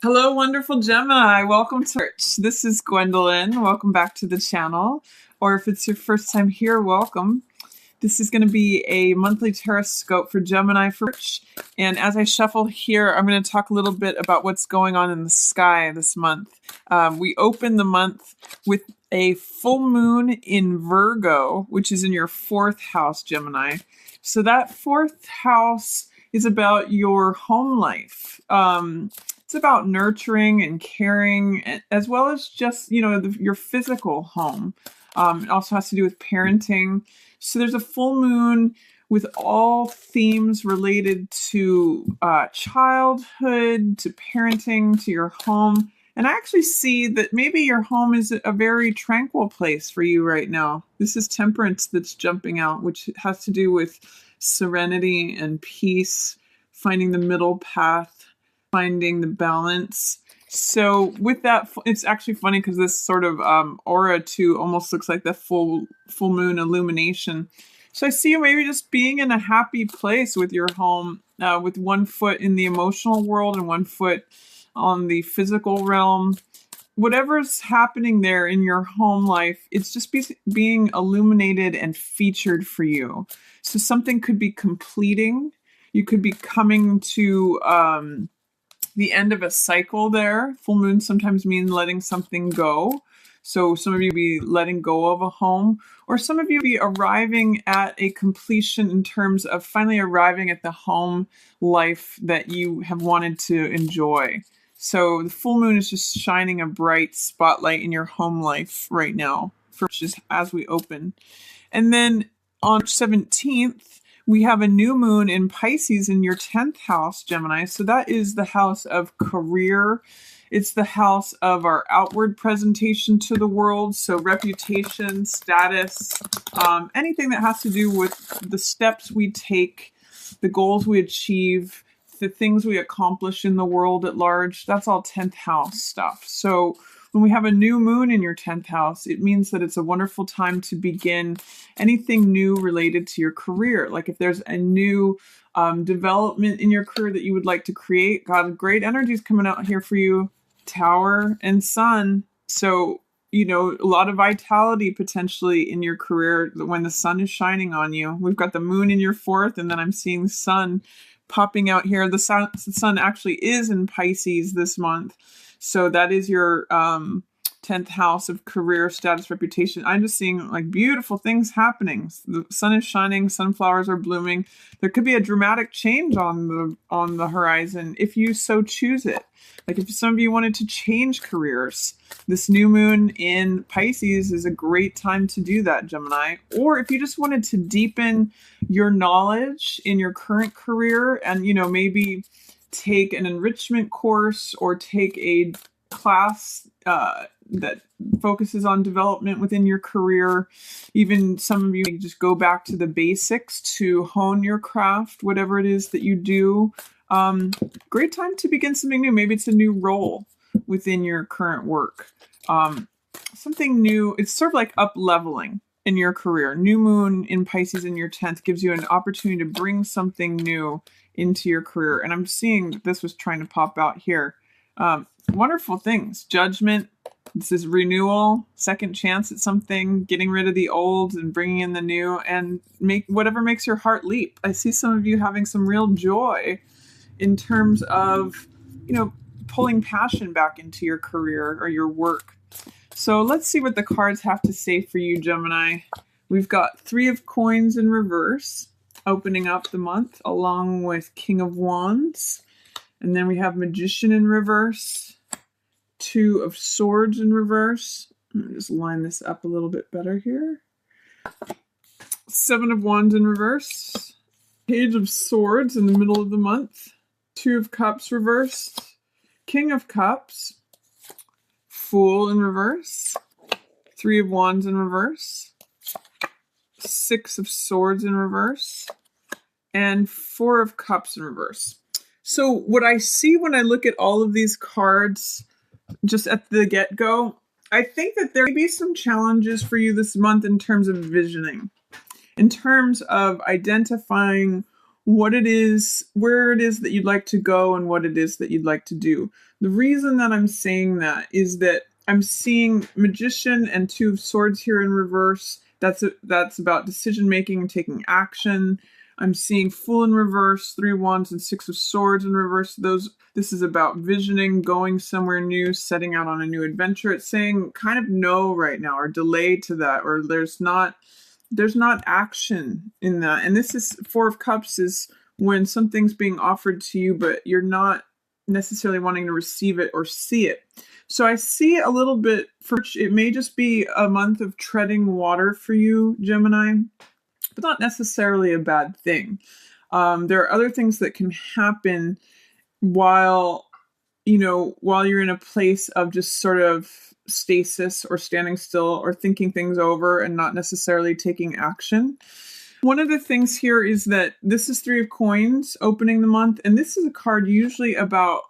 Hello, wonderful Gemini. Welcome to church. This is Gwendolyn. Welcome back to the channel. Or if it's your first time here, welcome. This is going to be a monthly horoscope for Gemini for church. And as I shuffle here, I'm going to talk a little bit about what's going on in the sky this month. We open the month with a full moon in Virgo, which is in your fourth house, Gemini. So that fourth house is about your home life. It's about nurturing and caring, as well as just, your physical home. It also has to do with parenting. So there's a full moon with all themes related to childhood, to parenting, to your home. And I actually see that maybe your home is a very tranquil place for you right now. This is Temperance that's jumping out, which has to do with serenity and peace, finding the middle path, finding the balance. So with that, it's actually funny because this sort of aura too almost looks like the full moon illumination. So I see you maybe just being in a happy place with your home, with one foot in the emotional world and one foot on the physical realm. Whatever's happening there in your home life, it's just being illuminated and featured for you. So something could be completing. You could be coming to the end of a cycle there. Full moon sometimes means letting something go. So some of you be letting go of a home, or some of you be arriving at a completion in terms of finally arriving at the home life that you have wanted to enjoy. So the full moon is just shining a bright spotlight in your home life right now, for just as we open. And then on 17th, we have a new moon in Pisces in your 10th house, Gemini. So that is the house of career. It's the house of our outward presentation to the world. So reputation, status, anything that has to do with the steps we take, the goals we achieve, the things we accomplish in the world at large. That's all 10th house stuff. So when we have a new moon in your 10th house, it means that it's a wonderful time to begin anything new related to your career. Like if there's a new development in your career that you would like to create, God, great energy is coming out here for you. Tower and Sun. So, a lot of vitality potentially in your career when the sun is shining on you. We've got the moon in your fourth, and then I'm seeing the sun popping out here. The sun actually is in Pisces this month. So that is your 10th house of career, status, reputation. I'm just seeing like beautiful things happening. The sun is shining, sunflowers are blooming. There could be a dramatic change on the horizon if you so choose it. Like if some of you wanted to change careers, this new moon in Pisces is a great time to do that, Gemini. Or if you just wanted to deepen your knowledge in your current career and, maybe take an enrichment course or take a class that focuses on development within your career. Even some of you just go back to the basics to hone your craft, whatever it is that you do. Great time to begin something new. Maybe it's a new role within your current work. Something new. It's sort of like up leveling in your career. New moon in Pisces in your 10th gives you an opportunity to bring something new into your career. And I'm seeing this was trying to pop out here. Wonderful things. Judgment. This is renewal, second chance at something, getting rid of the old and bringing in the new, and make whatever makes your heart leap. I see some of you having some real joy in terms of, pulling passion back into your career or your work. So let's see what the cards have to say for you, Gemini. We've got 3 of Coins in reverse, opening up the month, along with King of Wands. And then we have Magician in reverse, 2 of Swords in reverse. Let me just line this up a little bit better here. 7 of Wands in reverse, Page of Swords in the middle of the month, 2 of Cups reversed, King of Cups, Fool in reverse, 3 of Wands in reverse, 6 of Swords in reverse, and 4 of Cups in reverse. So what I see when I look at all of these cards just at the get-go, I think that there may be some challenges for you this month in terms of visioning, in terms of identifying what it is, where it is that you'd like to go and what it is that you'd like to do. The reason that I'm saying that is that I'm seeing Magician and Two of Swords here in reverse. That's about decision making and taking action. I'm seeing Fool in reverse, Three of Wands and Six of Swords in reverse. This is about visioning, going somewhere new, setting out on a new adventure. It's saying kind of no right now, or delay to that, or there's not action in that. And this is Four of Cups is when something's being offered to you, but you're not necessarily wanting to receive it or see it. So I see a little bit it may just be a month of treading water for you, Gemini, but not necessarily a bad thing. There are other things that can happen while you're in a place of just sort of stasis or standing still or thinking things over and not necessarily taking action. One of the things here is that this is Three of Coins opening the month, and this is a card usually about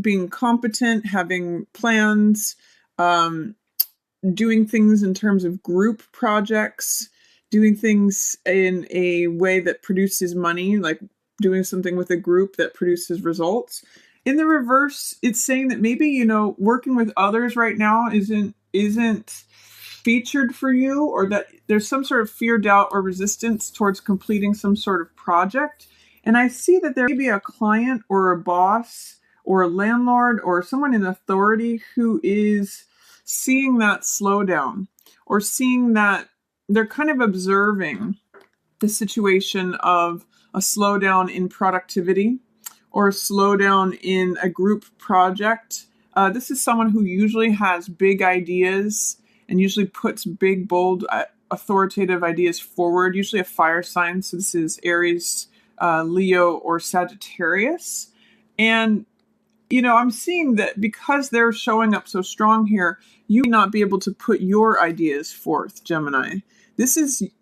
being competent, having plans, doing things in terms of group projects, doing things in a way that produces money, like doing something with a group that produces results. In the reverse, it's saying that maybe, working with others right now isn't featured for you, or that there's some sort of fear, doubt, or resistance towards completing some sort of project. And I see that there may be a client or a boss or a landlord or someone in authority who is seeing that slowdown, or seeing that they're kind of observing the situation of a slowdown in productivity or a slowdown in a group project. This is someone who usually has big ideas and usually puts big, bold, authoritative ideas forward, usually a fire sign. So this is Aries, Leo, or Sagittarius. And, I'm seeing that because they're showing up so strong here, you may not be able to put your ideas forth, Gemini.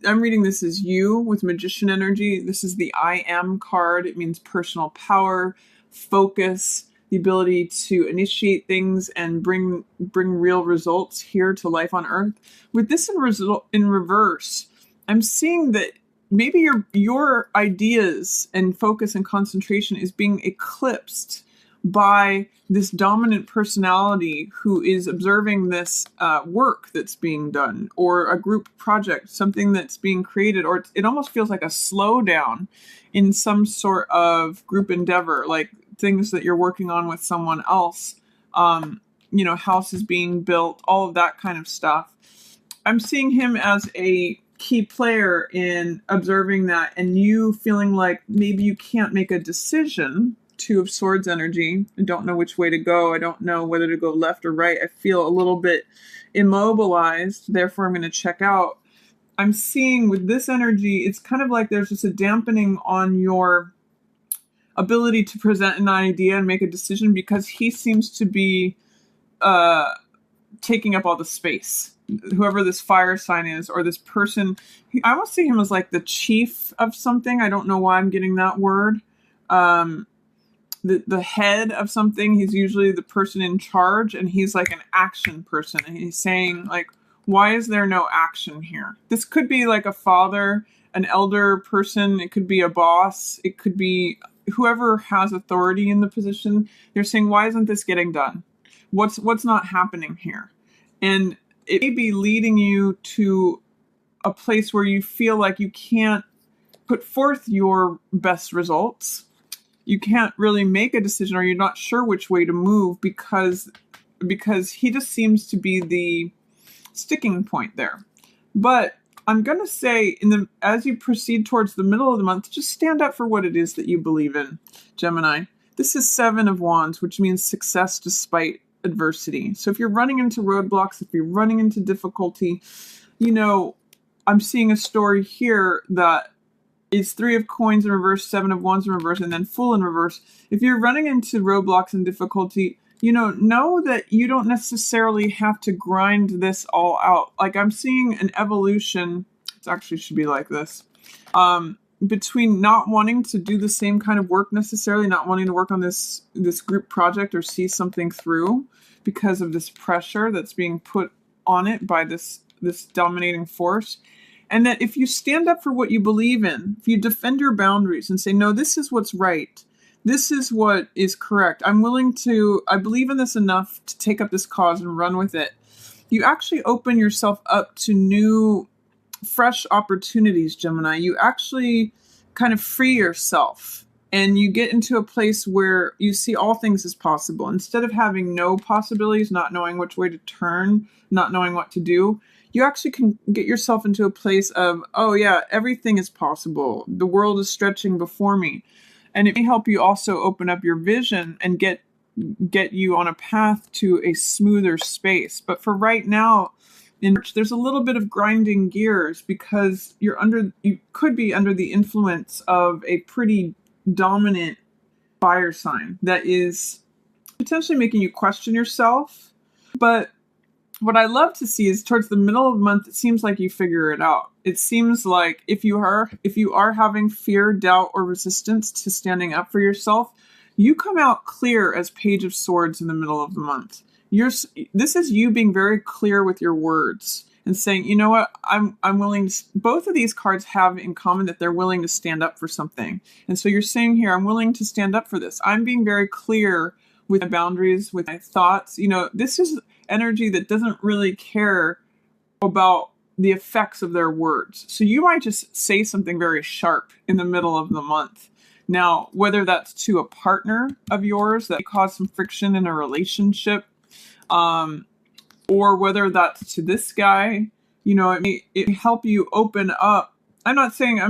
I'm reading this as you with Magician energy. This is the I am card. It means personal power, focus, the ability to initiate things and bring real results here to life on Earth. With this in reverse, I'm seeing that maybe your ideas and focus and concentration is being eclipsed by this dominant personality who is observing this work that's being done, or a group project, something that's being created, or it almost feels like a slowdown in some sort of group endeavor, like things that you're working on with someone else, houses being built, all of that kind of stuff. I'm seeing him as a key player in observing that, and you feeling like maybe you can't make a decision. Two of Swords energy. I don't know which way to go. I don't know whether to go left or right. I feel a little bit immobilized. Therefore, I'm going to check out. I'm seeing with this energy, it's kind of like there's just a dampening on your ability to present an idea and make a decision, because he seems to be taking up all the space. Whoever this fire sign is, or this person, I almost see him as like the chief of something. I don't know why I'm getting that word. The head of something. He's usually the person in charge, and he's like an action person, and he's saying like, why is there no action here? This could be like a father, an elder person. It could be a boss. It could be whoever has authority in the position. They're saying, why isn't this getting done? What's not happening here? And it may be leading you to a place where you feel like you can't put forth your best results. You can't really make a decision, or you're not sure which way to move, because he just seems to be the sticking point there. But I'm going to say, as you proceed towards the middle of the month, just stand up for what it is that you believe in, Gemini. This is Seven of Wands, which means success despite adversity. So if you're running into roadblocks, if you're running into difficulty, I'm seeing a story here that is Three of Coins in reverse, Seven of Wands in reverse, and then Fool in reverse. If you're running into roadblocks and difficulty, know that you don't necessarily have to grind this all out. Like, I'm seeing an evolution. It actually should be like this. Between not wanting to do the same kind of work necessarily, not wanting to work on this group project or see something through because of this pressure that's being put on it by this dominating force. And that if you stand up for what you believe in, if you defend your boundaries and say, no, this is what's right, this is what is correct. I believe in this enough to take up this cause and run with it. You actually open yourself up to new, fresh opportunities, Gemini. You actually kind of free yourself and you get into a place where you see all things as possible. Instead of having no possibilities, not knowing which way to turn, not knowing what to do, you actually can get yourself into a place of, oh yeah, everything is possible. The world is stretching before me. And it may help you also open up your vision and get you on a path to a smoother space. But for right now, there's a little bit of grinding gears because you could be under the influence of a pretty dominant fire sign that is potentially making you question yourself. But what I love to see is towards the middle of the month, it seems like you figure it out. It seems like if you are having fear, doubt, or resistance to standing up for yourself, you come out clear as Page of Swords in the middle of the month. This is you being very clear with your words and saying, you know what, I'm willing to, both of these cards have in common that they're willing to stand up for something. And so you're saying here, I'm willing to stand up for this. I'm being very clear with my boundaries, with my thoughts. This is energy that doesn't really care about the effects of their words. So you might just say something very sharp in the middle of the month. Now, whether that's to a partner of yours that caused some friction in a relationship, or whether that's to this guy, it may help you open up. I'm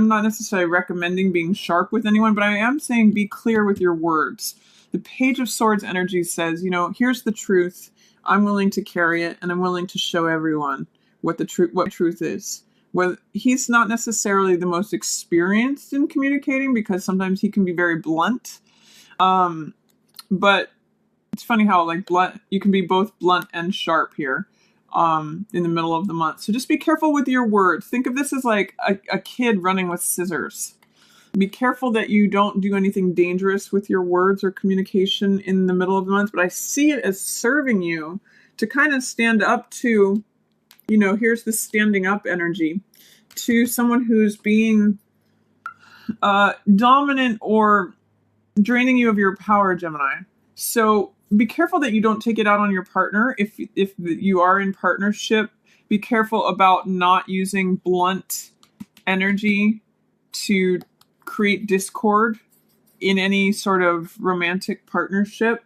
not necessarily recommending being sharp with anyone, but I am saying be clear with your words. The Page of Swords energy says, here's the truth. I'm willing to carry it, and I'm willing to show everyone what truth is. Well, he's not necessarily the most experienced in communicating because sometimes he can be very blunt. But it's funny how blunt, you can be both blunt and sharp here in the middle of the month. So just be careful with your words. Think of this as like a kid running with scissors. Be careful that you don't do anything dangerous with your words or communication in the middle of the month. But I see it as serving you to kind of stand up to, here's the standing up energy to someone who's being dominant or draining you of your power, Gemini. So be careful that you don't take it out on your partner. If you are in partnership, be careful about not using blunt energy to create discord in any sort of romantic partnership.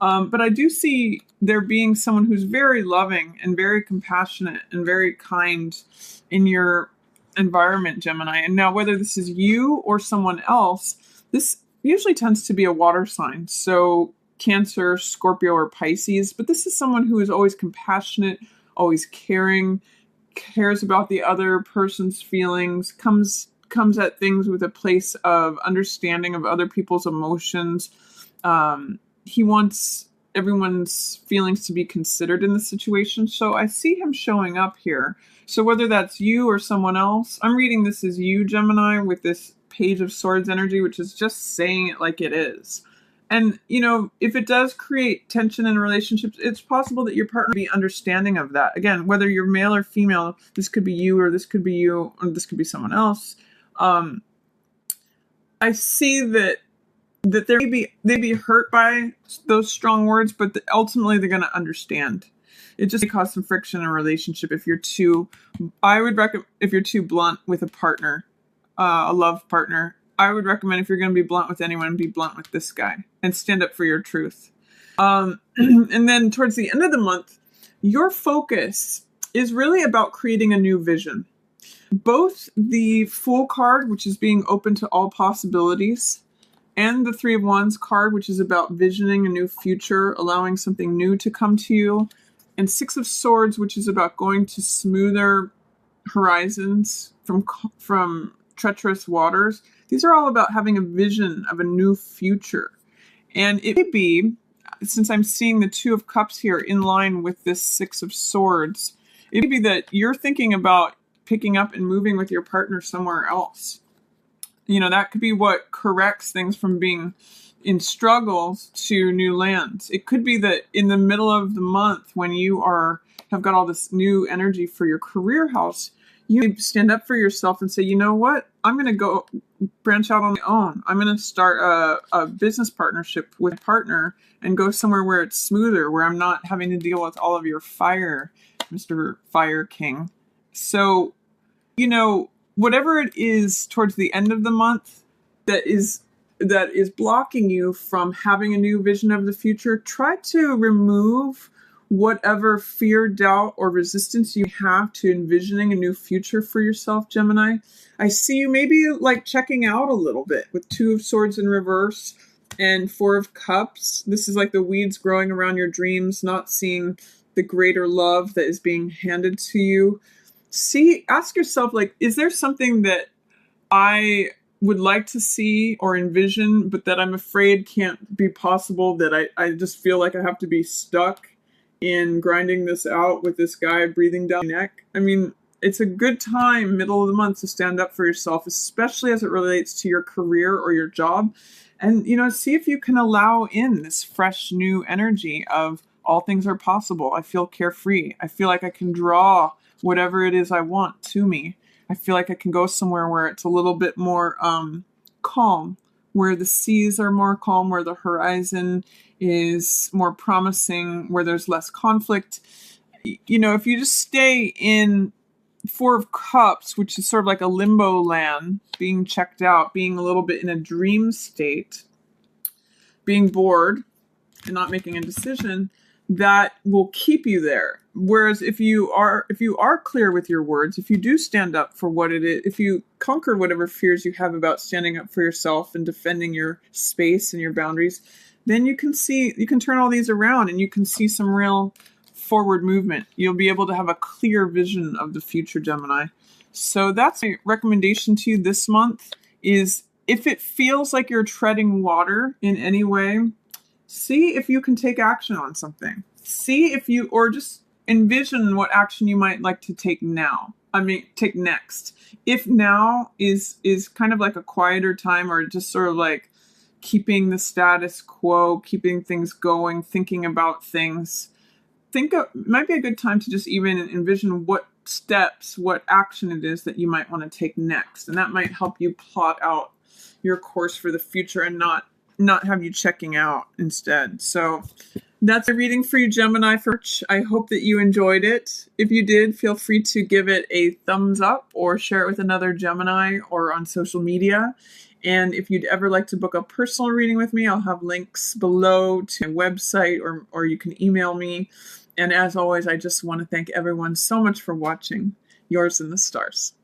But I do see there being someone who's very loving and very compassionate and very kind in your environment, Gemini. And now whether this is you or someone else, this usually tends to be a water sign. So Cancer, Scorpio, or Pisces. But this is someone who is always compassionate, always caring, cares about the other person's feelings, comes at things with a place of understanding of other people's emotions. He wants everyone's feelings to be considered in the situation. So I see him showing up here. So whether that's you or someone else, I'm reading this as you, Gemini, with this Page of Swords energy, which is just saying it like it is. And, if it does create tension in relationships, it's possible that your partner be understanding of that. Again, whether you're male or female, this could be you, or this could be you, or this could be someone else. I see that they'd be hurt by those strong words, but ultimately they're going to understand. It just causes some friction in a relationship if you're too blunt with a partner, a love partner. I would recommend if you're going to be blunt with anyone, be blunt with this guy and stand up for your truth. And then towards the end of the month, your focus is really about creating a new vision. Both the Fool card, which is being open to all possibilities, and the Three of Wands card, which is about visioning a new future, allowing something new to come to you, and Six of Swords, which is about going to smoother horizons from treacherous waters. These are all about having a vision of a new future. And it may be, since I'm seeing the Two of Cups here in line with this Six of Swords, it may be that you're thinking about picking up and moving with your partner somewhere else. That could be what corrects things from being in struggles to new lands. It could be that in the middle of the month when you have got all this new energy for your career house, You stand up for yourself and say, you know what? I'm going to go branch out on my own. I'm going to start a business partnership with a partner and go somewhere where it's smoother, where I'm not having to deal with all of your fire, Mr. Fire King. So, whatever it is towards the end of the month that is blocking you from having a new vision of the future, try to remove whatever fear, doubt, or resistance you have to envisioning a new future for yourself, Gemini. I see you maybe like checking out a little bit with 2 of Swords in reverse and 4 of Cups. This is like the weeds growing around your dreams, not seeing the greater love that is being handed to you. Ask yourself, like, is there something that I would like to see or envision, but that I'm afraid can't be possible, that I just feel like I have to be stuck in grinding this out with this guy breathing down my neck? I mean, it's a good time, middle of the month, to stand up for yourself, especially as it relates to your career or your job. And, see if you can allow in this fresh new energy of all things are possible. I feel carefree. I feel like I can draw whatever it is I want to me. I feel like I can go somewhere where it's a little bit more calm, where the seas are more calm, where the horizon is more promising, where there's less conflict. If you just stay in 4 of Cups, which is sort of like a limbo land, being checked out, being a little bit in a dream state, being bored and not making a decision, that will keep you there. Whereas if you are clear with your words, if you do stand up for what it is, if you conquer whatever fears you have about standing up for yourself and defending your space and your boundaries, then you can turn all these around and you can see some real forward movement. You'll be able to have a clear vision of the future, Gemini. So that's my recommendation to you this month, is if it feels like you're treading water in any way, see if you can take action on something. Or just envision what action you might like to take take next. If now is kind of like a quieter time, or just sort of like keeping the status quo, keeping things going, thinking about things, it might be a good time to just even envision what steps, what action it is that you might want to take next. And that might help you plot out your course for the future and not have you checking out instead. So that's a reading for you, Gemini. I hope that you enjoyed it. If you did, feel free to give it a thumbs up or share it with another Gemini or on social media. And if you'd ever like to book a personal reading with me, I'll have links below to my website, or you can email me. And as always, I just want to thank everyone so much for watching. Yours in the stars.